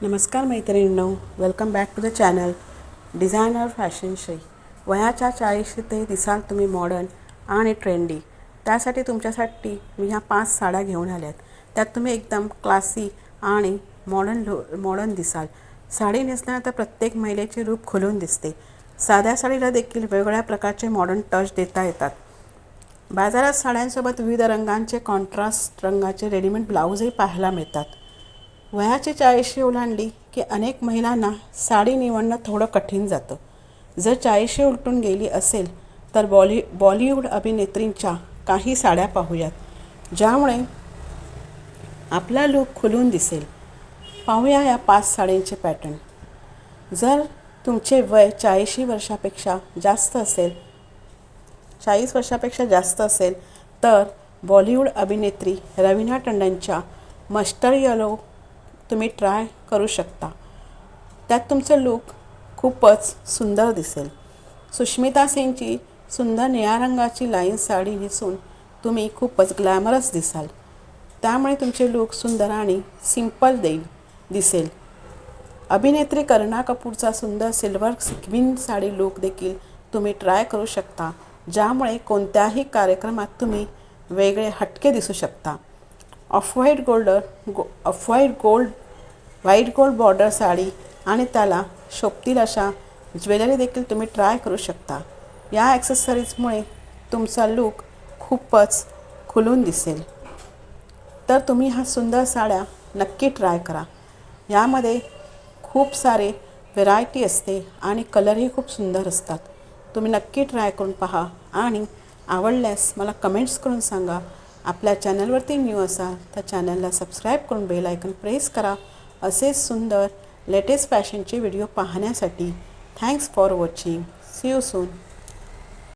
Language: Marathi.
नमस्कार मैत्रिणींनो, welcome back to the channel designer fashion Shri. वयाच्या 40 ते दिसाल तुम्ही मॉडर्न आणि ट्रेंडी. त्यासाठी तुमच्यासाठी मी ह्या 5 साड्या घेऊन आल्यात. त्यात तुम्ही एकदम क्लासी आणि मॉडर्न दिसाल. साडी नेसल्यानंतर प्रत्येक महिलेचे रूप खुलून दिसते. साध्या साडीला देखील वेगवेगळ्या प्रकारचे मॉडर्न टच देता येतात. बाजारात साड्यांसोबत विविध रंगांचे कॉन्ट्रास्ट रंगाचे रेडीमेड ब्लाऊजही पाहायला मिळतात. वयाची 40 ओलांडली की अनेक महिलांना साडी निवडणं थोडं कठीण जातं. जर 40 उलटून गेली असेल तर बॉलिवूड अभिनेत्रींच्या काही साड्या पाहूयात, ज्यामुळे आपला लूक खुलून दिसेल. पाहूया या 5 साड्यांचे पॅटर्न. जर तुमचे वय 40 वर्षापेक्षा जास्त असेल तर बॉलिवूड अभिनेत्री रवीना टंडनच्या मस्टर्ड येलो तुम्ही ट्राय करू शकता. त्यात तुमचं लूक खूपच सुंदर दिसेल. सुष्मिता सेनची सुंदर निळ्या रंगाची लाईन साडी नेसून तुम्ही खूपच ग्लॅमरस दिसाल. त्यामुळे तुमचे लूक सुंदर आणि सिंपल दिसेल. अभिनेत्री करीना कपूरचा सुंदर सिल्वर सिक्विन साडी लूक देखील तुम्ही ट्राय करू शकता, ज्यामुळे कोणत्याही कार्यक्रमात तुम्ही वेगळे हटके दिसू शकता. व्हाईट गोल्ड बॉर्डर साडी आणि त्याला शोभतील अशा ज्वेलरी देखील तुम्ही ट्राय करू शकता. या ॲक्सेसरीजमुळे तुमचा लूक खूपच खुलून दिसेल. तर तुम्ही ह्या सुंदर साड्या नक्की ट्राय करा. यामध्ये खूप सारे व्हेरायटी असते आणि कलरही खूप सुंदर असतात. तुम्ही नक्की ट्राय करून पहा आणि आवडल्यास मला कमेंट्स करून सांगा. आपल्या चॅनलवरती न्यू असाल तर चॅनलला सबस्क्राईब करून बेल आयकॉन प्रेस करा. असेच सुंदर लेटेस्ट फॅशनचे व्हिडिओ पाहण्यासाठी. Thanks for watching. See you soon.